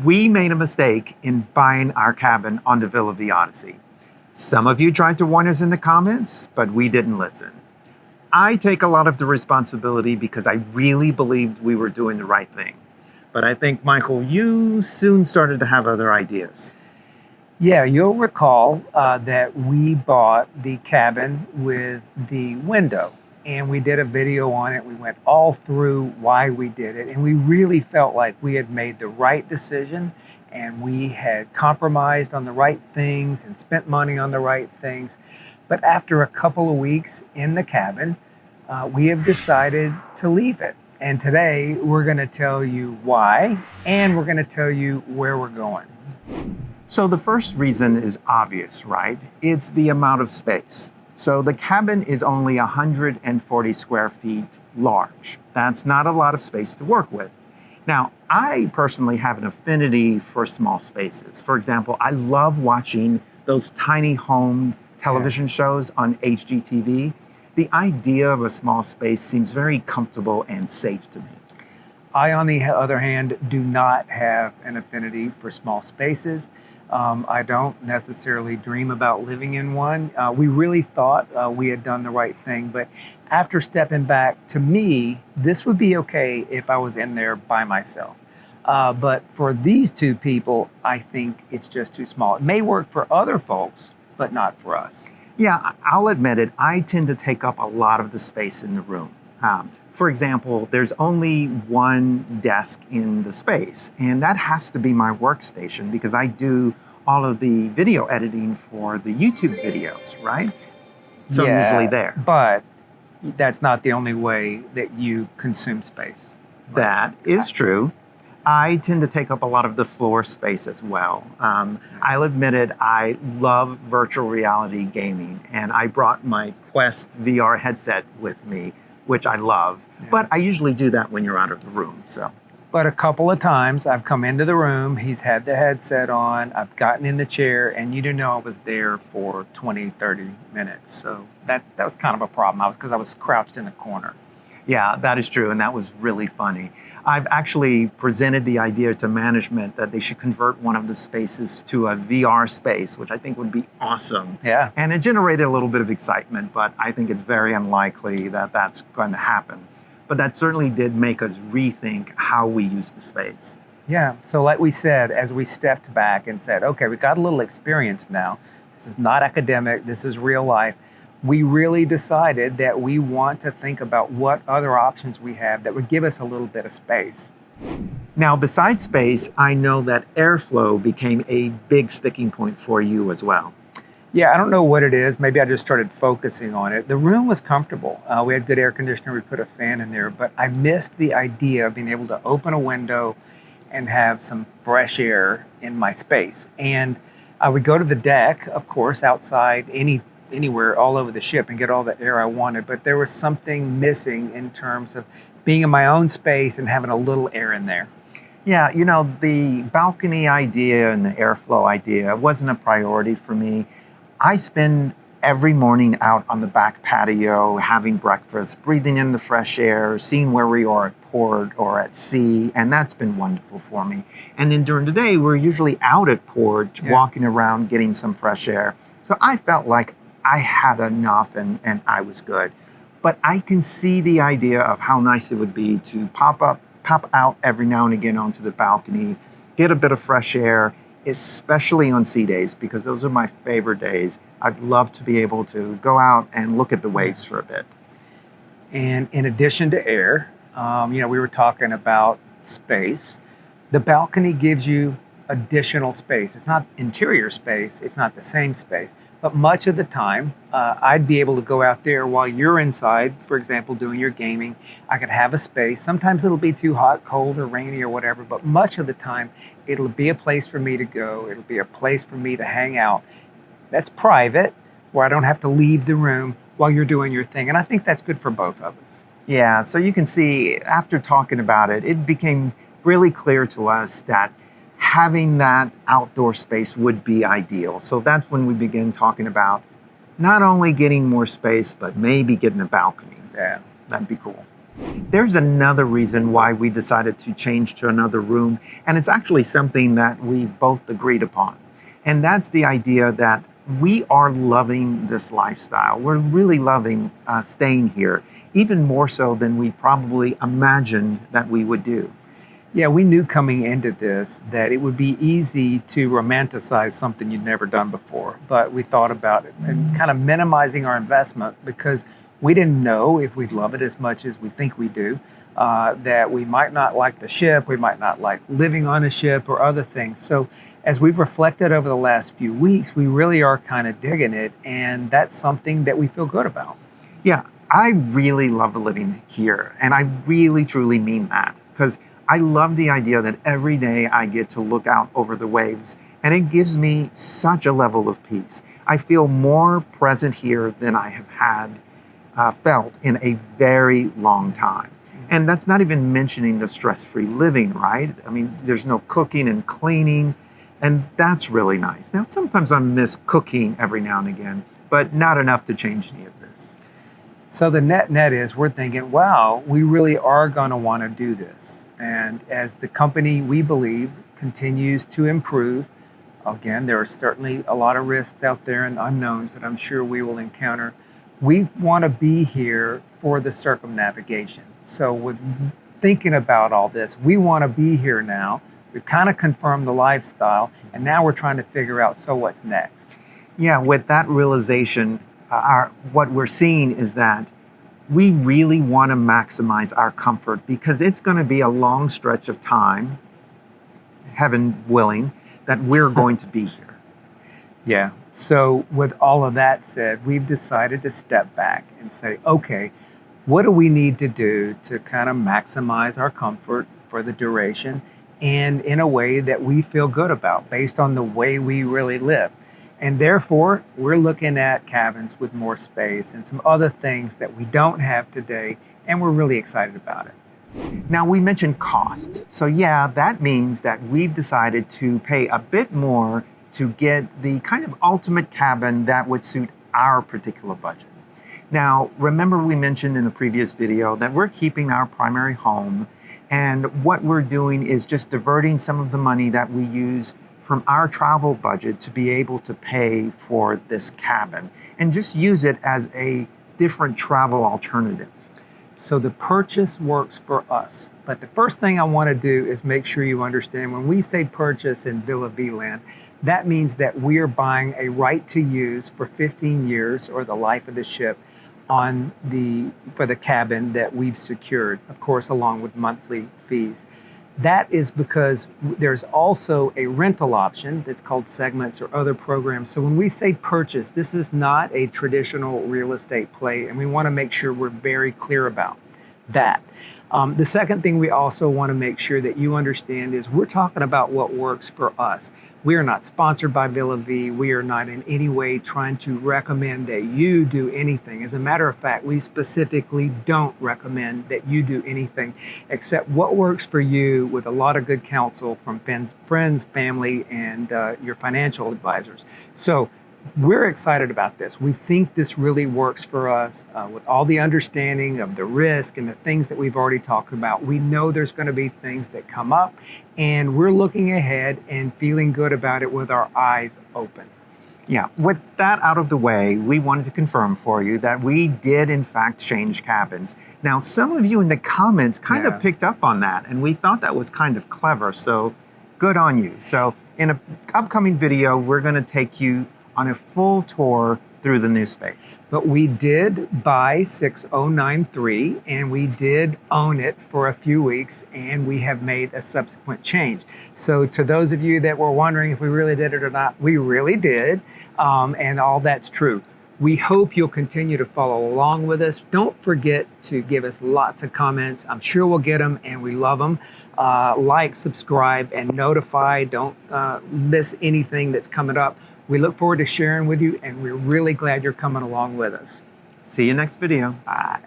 We made a mistake in buying our cabin on the Villa Vie Odyssey. Some of you tried to warn us in the comments, but we didn't listen. I take a lot of the responsibility because I really believed we were doing the right thing. But I think, Michael, you soon started to have other ideas. Yeah, you'll recall that we bought the cabin with the window, and we did a video on it. We went all through why we did it, and we really felt like we had made the right decision, and we had compromised on the right things and spent money on the right things. But after a couple of weeks in the cabin, we have decided to leave it. And today we're going to tell you why, and we're going to tell you where we're going. So the first reason is obvious, right? It's the amount of space. So the cabin is only 140 square feet large. That's not a lot of space to work with. Now, I personally have an affinity for small spaces. For example, I love watching those tiny home television shows on HGTV. The idea of a small space seems very comfortable and safe to me. I, on the other hand, do not have an affinity for small spaces. I don't necessarily dream about living in one. We really thought we had done the right thing, but after stepping back, to me, this would be okay if I was in there by myself. But for these two people, I think it's just too small. It may work for other folks, but not for us. Yeah, I'll admit it, I tend to take up a lot of the space in the room. For example, there's only one desk in the space, and that has to be my workstation because I do all of the video editing for the YouTube videos, right? So I'm usually there. But that's not the only way that you consume space. Right? That is true. I tend to take up a lot of the floor space as well. I'll admit it, I love virtual reality gaming, and I brought my Quest VR headset with me, which I love. Yeah. But I usually do that when you're out of the room, so. But a couple of times I've come into the room, he's had the headset on, I've gotten in the chair, and you didn't know I was there for 20, 30 minutes. So that was kind of a problem, because I was crouched in the corner. Yeah, that is true, and that was really funny. I've actually presented the idea to management that they should convert one of the spaces to a VR space, which I think would be awesome. Yeah. And it generated a little bit of excitement, but I think it's very unlikely that that's going to happen. But that certainly did make us rethink how we use the space. Yeah, so like we said, as we stepped back and said, okay, we got a little experience now. This is not academic, this is real life. We really decided that we want to think about what other options we have that would give us a little bit of space. Now, besides space, I know that airflow became a big sticking point for you as well. Yeah, I don't know what it is. Maybe I just started focusing on it. The room was comfortable. We had good air conditioner. We put a fan in there, but I missed the idea of being able to open a window and have some fresh air in my space. And I would go to the deck, of course, outside, anywhere all over the ship and get all the air I wanted, but there was something missing in terms of being in my own space and having a little air in there. Yeah, you know, the balcony idea and the airflow idea wasn't a priority for me. I spend every morning out on the back patio, having breakfast, breathing in the fresh air, seeing where we are at port or at sea, and that's been wonderful for me. And then during the day, we're usually out at port, walking around, getting some fresh air. So I felt like I had enough and I was good. But I can see the idea of how nice it would be to pop out every now and again onto the balcony, get a bit of fresh air, especially on sea days, because those are my favorite days. I'd love to be able to go out and look at the waves for a bit. And in addition to air, we were talking about space. The balcony gives you additional space. It's not interior space, it's not the same space. But much of the time, I'd be able to go out there while you're inside, for example, doing your gaming. I could have a space. Sometimes it'll be too hot, cold, or rainy or whatever, but much of the time, it'll be a place for me to go. It'll be a place for me to hang out. That's private, where I don't have to leave the room while you're doing your thing. And I think that's good for both of us. Yeah, so you can see, after talking about it, it became really clear to us that having that outdoor space would be ideal. So that's when we begin talking about not only getting more space, but maybe getting a balcony. Yeah. That'd be cool. There's another reason why we decided to change to another room, and it's actually something that we both agreed upon. And that's the idea that we are loving this lifestyle. We're really loving staying here, even more so than we probably imagined that we would do. Yeah, we knew coming into this that it would be easy to romanticize something you'd never done before, but we thought about it and kind of minimizing our investment because we didn't know if we'd love it as much as we think we do, that we might not like the ship, we might not like living on a ship or other things. So as we've reflected over the last few weeks, we really are kind of digging it, and that's something that we feel good about. Yeah, I really love living here, and I really truly mean that because I love the idea that every day I get to look out over the waves, and it gives me such a level of peace. I feel more present here than I have had felt in a very long time. And that's not even mentioning the stress-free living, right? I mean, there's no cooking and cleaning, and that's really nice. Now, sometimes I miss cooking every now and again, but not enough to change any of this. So the net is we're thinking, wow, we really are going to want to do this. And as the company, we believe, continues to improve, again, there are certainly a lot of risks out there and unknowns that I'm sure we will encounter. We want to be here for the circumnavigation. So with thinking about all this, we want to be here now. We've kind of confirmed the lifestyle, and now we're trying to figure out, so what's next? Yeah, with that realization, what we're seeing is that we really want to maximize our comfort because it's going to be a long stretch of time, heaven willing, that we're going to be here. Yeah. So with all of that said, we've decided to step back and say, okay, what do we need to do to kind of maximize our comfort for the duration and in a way that we feel good about based on the way we really live? And therefore, we're looking at cabins with more space and some other things that we don't have today, and we're really excited about it. Now, we mentioned costs. So yeah, that means that we've decided to pay a bit more to get the kind of ultimate cabin that would suit our particular budget. Now, remember we mentioned in a previous video that we're keeping our primary home, and what we're doing is just diverting some of the money that we use from our travel budget to be able to pay for this cabin and just use it as a different travel alternative. So the purchase works for us. But the first thing I want to do is make sure you understand when we say purchase in Villa Vie land, that means that we are buying a right to use for 15 years or the life of the ship for the cabin that we've secured, of course, along with monthly fees. That is because there's also a rental option that's called segments or other programs. So when we say purchase, this is not a traditional real estate play, and we want to make sure we're very clear about that. The second thing we also want to make sure that you understand is we're talking about what works for us. We are not sponsored by Villa Vie. We are not in any way trying to recommend that you do anything. As a matter of fact, we specifically don't recommend that you do anything except what works for you with a lot of good counsel from friends, family, and your financial advisors. So we're excited about this. We think this really works for us with all the understanding of the risk and the things that we've already talked about. We know there's going to be things that come up, and we're looking ahead and feeling good about it with our eyes open. Yeah, with that out of the way, we wanted to confirm for you that we did in fact change cabins. Now, some of you in the comments kind of picked up on that, and we thought that was kind of clever, so good on you. So in an upcoming video, we're going to take you on a full tour through the new space. But we did buy 6093 and we did own it for a few weeks, and we have made a subsequent change. So to those of you that were wondering if we really did it or not, we really did, and all that's true. We hope you'll continue to follow along with us. Don't forget to give us lots of comments. I'm sure we'll get them, and we love them. Like, subscribe, and notify. Don't miss anything that's coming up. We look forward to sharing with you, and we're really glad you're coming along with us. See you next video. Bye.